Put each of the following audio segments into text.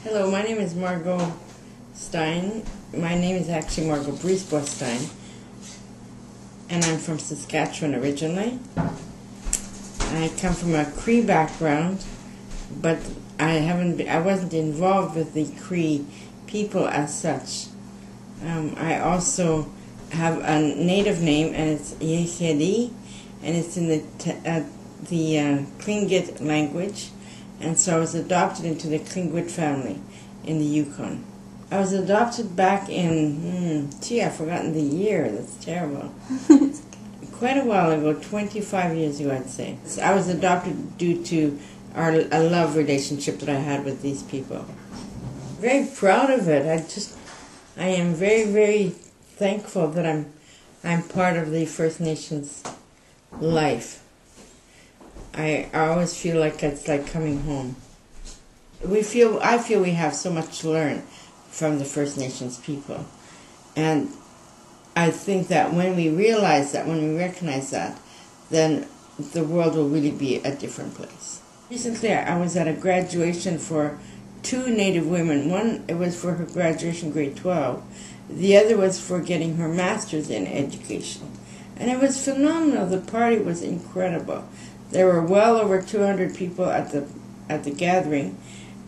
Hello, my name is Margo Styan. My name is actually Margo Styan, and I'm from Saskatchewan originally. I come from a Cree background, but I wasn't involved with the Cree people as such. I also have a native name, and it's Yekedi, and it's in the Tlingit language. And so I was adopted into the Tlingit family in the Yukon. I was adopted back in, I've forgotten the year. That's terrible. Quite a while ago, 25 years ago, I'd say. So I was adopted due to a love relationship that I had with these people. Very proud of it. I am very, very thankful that I'm part of the First Nations life. I always feel like it's like coming home. I feel we have so much to learn from the First Nations people. And I think that when we realize that, when we recognize that, then the world will really be a different place. Recently, I was at a graduation for two Native women. One, it was for her graduation, grade 12. The other was for getting her master's in education. And it was phenomenal. The party was incredible. There were well over 200 people at the gathering,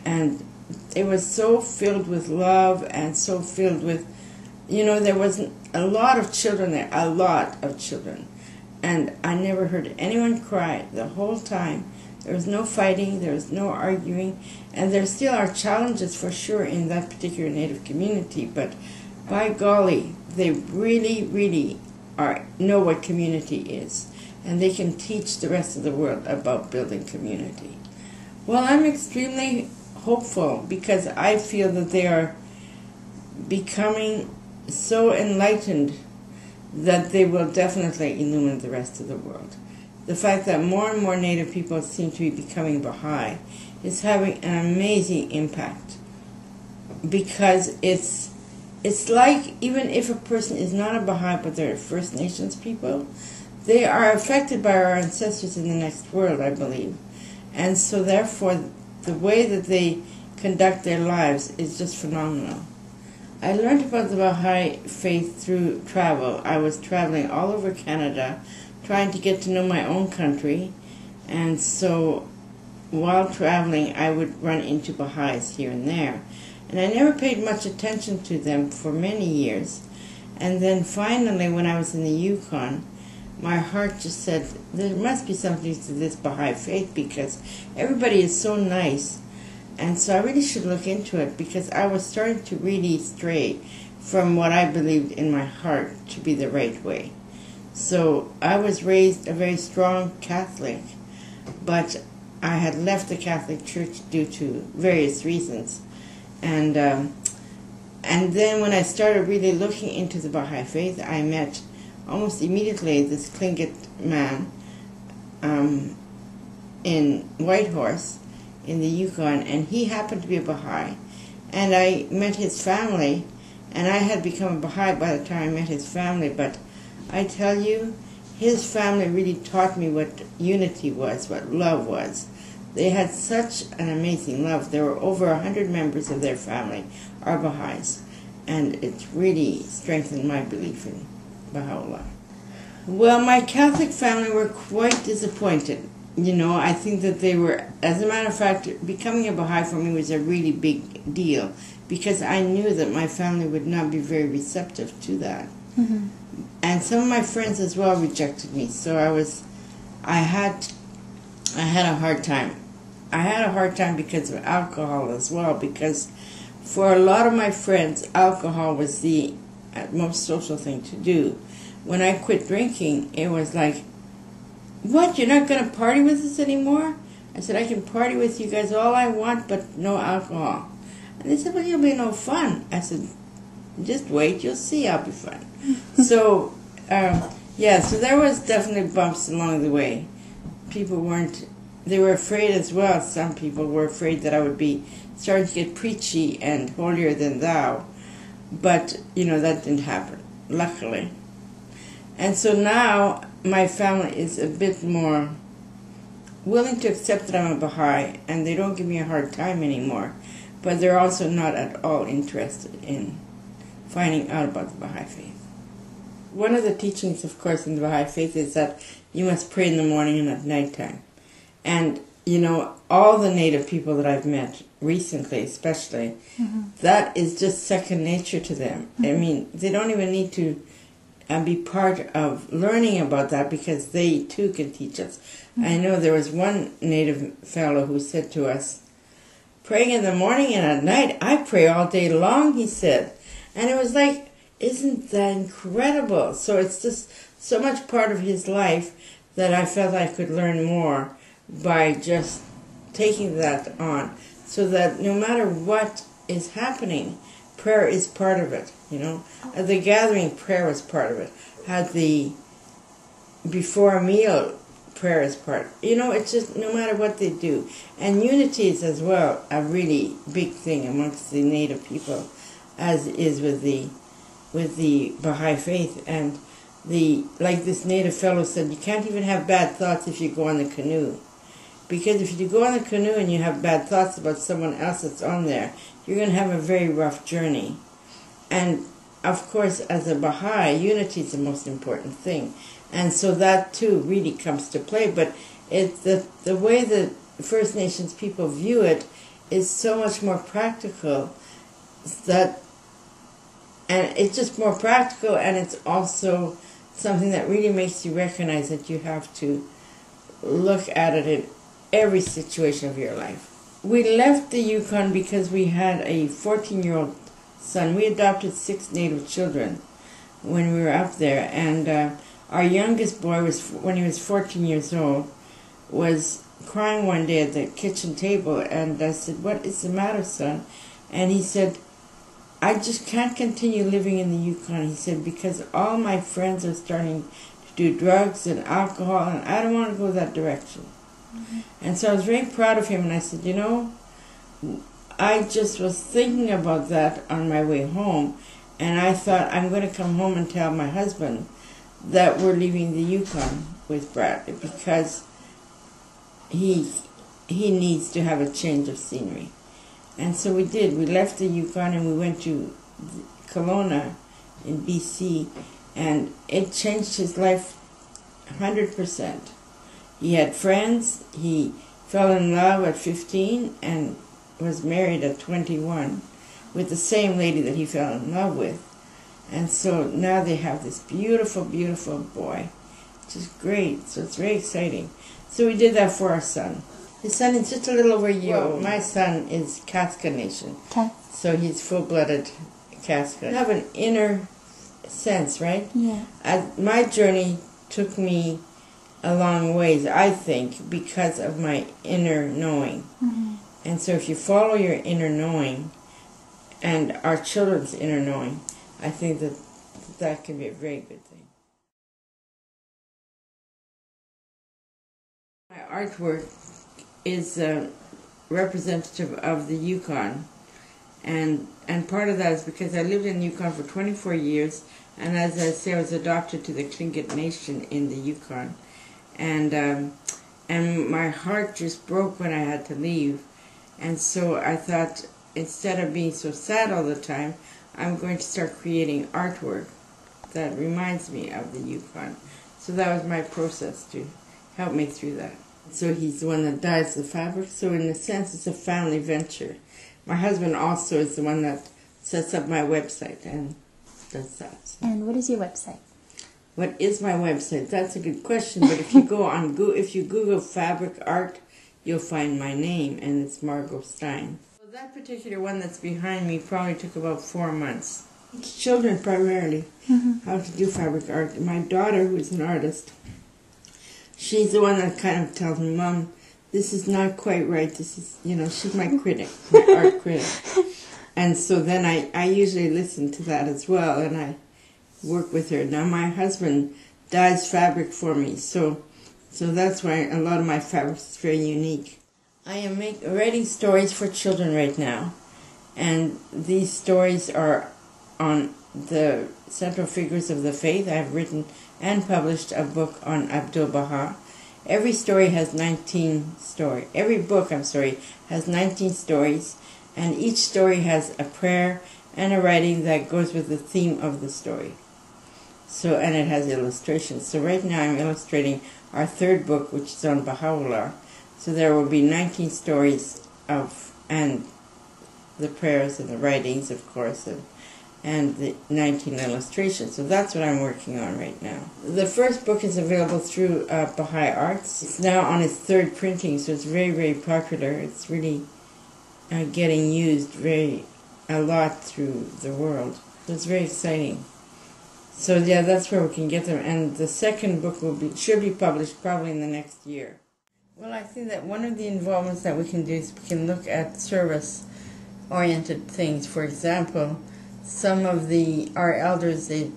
and it was so filled with love and so filled with, there wasn't a lot of children there, a lot of children. And I never heard anyone cry the whole time. There was no fighting, there was no arguing, and there still are challenges for sure in that particular Native community, but by golly, they really, really know what community is. And they can teach the rest of the world about building community. Well, I'm extremely hopeful because I feel that they are becoming so enlightened that they will definitely illumine the rest of the world. The fact that more and more Native people seem to be becoming Baha'i is having an amazing impact, because it's like, even if a person is not a Baha'i but they're First Nations people, they are affected by our ancestors in the next world, I believe. And so therefore, the way that they conduct their lives is just phenomenal. I learned about the Baha'i faith through travel. I was traveling all over Canada, trying to get to know my own country. And so while traveling, I would run into Baha'is here and there. And I never paid much attention to them for many years. And then finally, when I was in the Yukon, my heart just said, there must be something to this Baha'i faith, because everybody is so nice. And so I really should look into it, because I was starting to really stray from what I believed in my heart to be the right way. So I was raised a very strong Catholic, but I had left the Catholic Church due to various reasons. And then when I started really looking into the Baha'i faith, I met almost immediately this Tlingit man in Whitehorse in the Yukon, and he happened to be a Baha'i. And I met his family, and I had become a Baha'i by the time I met his family, but I tell you, his family really taught me what unity was, what love was. They had such an amazing love. There were over 100 members of their family are Baha'is, and it's really strengthened my belief in Baha'u'llah. Well, my Catholic family were quite disappointed. I think that they were, as a matter of fact, becoming a Baha'i for me was a really big deal, because I knew that my family would not be very receptive to that. Mm-hmm. And some of my friends as well rejected me, so I had a hard time. I had a hard time because of alcohol as well, because for a lot of my friends, alcohol was the most social thing to do. When I quit drinking, it was like, what, you're not going to party with us anymore? I said, I can party with you guys all I want, but no alcohol. And they said, well, you'll be no fun. I said, just wait, you'll see I'll be fun. So, so there was definitely bumps along the way. They were afraid as well. Some people were afraid that I would be starting to get preachy and holier than thou. But, that didn't happen, luckily. And so now my family is a bit more willing to accept that I'm a Baha'i, and they don't give me a hard time anymore. but they're also not at all interested in finding out about the Baha'i faith. One of the teachings, of course, in the Baha'i faith is that you must pray in the morning and at nighttime. And, you know, all the native people that I've met, recently especially, that is just second nature to them. I mean, they don't even need to be part of learning about that because they, too, can teach us. I know there was one native fellow who said to us, praying in the morning and at night, I pray all day long, he said. And it was like, isn't that incredible? So it's just so much part of his life that I felt I could learn more by just taking that on. So that no matter what is happening, prayer is part of it, you know. At the gathering, prayer was part of it. At the before a meal, prayer is part. You know, it's just no matter what they do. And unity is as well a really big thing amongst the native people, as is with the Baha'i faith. And like this native fellow said, you can't even have bad thoughts if you go on the canoe. Because if you go on the canoe and you have bad thoughts about someone else that's on there, you're going to have a very rough journey. And, of course, as a Baha'i, unity is the most important thing. And so that, too, really comes to play. But it's the way the First Nations people view it is so much more practical. And it's just more practical, and it's also something that really makes you recognize that you have to look at it in every situation of your life. We left the Yukon because we had a 14-year-old son. We adopted 6 native children when we were up there, and our youngest boy, when he was 14 years old, was crying one day at the kitchen table, and I said, "What is the matter, son?" And he said, "I just can't continue living in the Yukon," he said, "because all my friends are starting to do drugs and alcohol, and I don't want to go that direction." And so I was very proud of him, and I said, you know, I just was thinking about that on my way home, and I thought, I'm going to come home and tell my husband that we're leaving the Yukon with Bradley, because he needs to have a change of scenery. And so we did. We left the Yukon and we went to Kelowna in BC, and it changed his life 100%. He had friends. He fell in love at 15 and was married at 21 with the same lady that he fell in love with. And so now they have this beautiful, beautiful boy, which is great. So it's very exciting. So we did that for our son. His son is just a little over a year old. My son is Casca Nation. Okay. So he's full-blooded Casca. I have an inner sense, right? Yeah. My journey took me a long ways, I think, because of my inner knowing. And so if you follow your inner knowing and our children's inner knowing, I think that can be a very good thing. My artwork is representative of the Yukon, and part of that is because I lived in the Yukon for 24 years, and as I say, I was adopted to the Tlingit Nation in the Yukon, and my heart just broke when I had to leave, and so I thought, instead of being so sad all the time, I'm going to start creating artwork that reminds me of the Yukon. So that was my process to help me through that. So he's the one that dyes the fabric. So in a sense, it's a family venture. My husband also is the one that sets up my website and does that. And what is your website? What is my website? That's a good question. But if you go on if you Google fabric art, you'll find my name, and it's Margo Styan. So that particular one that's behind me probably took about 4 months. It's children primarily, how to do fabric art. My daughter, who is an artist, she's the one that kind of tells me, "Mom, this is not quite right. This is," she's my critic, my art critic. And so then I usually listen to that as well, and I work with her. Now my husband dyes fabric for me, so that's why a lot of my fabric is very unique. I am writing stories for children right now, and these stories are on the central figures of the faith. I've written and published a book on Abdu'l-Baha. Every book has 19 stories, And each story has a prayer and a writing that goes with the theme of the story. So, and it has illustrations. So right now I'm illustrating our third book, which is on Baha'u'llah. So there will be 19 stories and the prayers and the writings, of course, and the 19 illustrations. So that's what I'm working on right now. The first book is available through Baha'i Arts. It's now on its third printing, so it's very, very popular. It's really getting used a lot through the world. So it's very exciting. So yeah, that's where we can get them. And the second book should be published probably in the next year. Well, I think that one of the involvements that we can do is we can look at service-oriented things. For example, some of our elders, they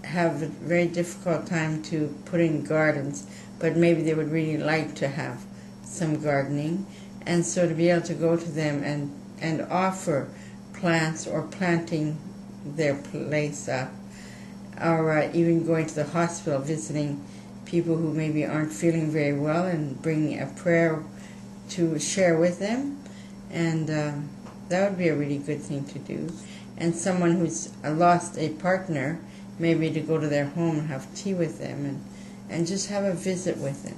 have a very difficult time to put in gardens, but maybe they would really like to have some gardening. And so to be able to go to them and offer plants or planting their place up, or even going to the hospital, visiting people who maybe aren't feeling very well and bringing a prayer to share with them. And that would be a really good thing to do. And someone who's lost a partner, maybe to go to their home and have tea with them and just have a visit with them.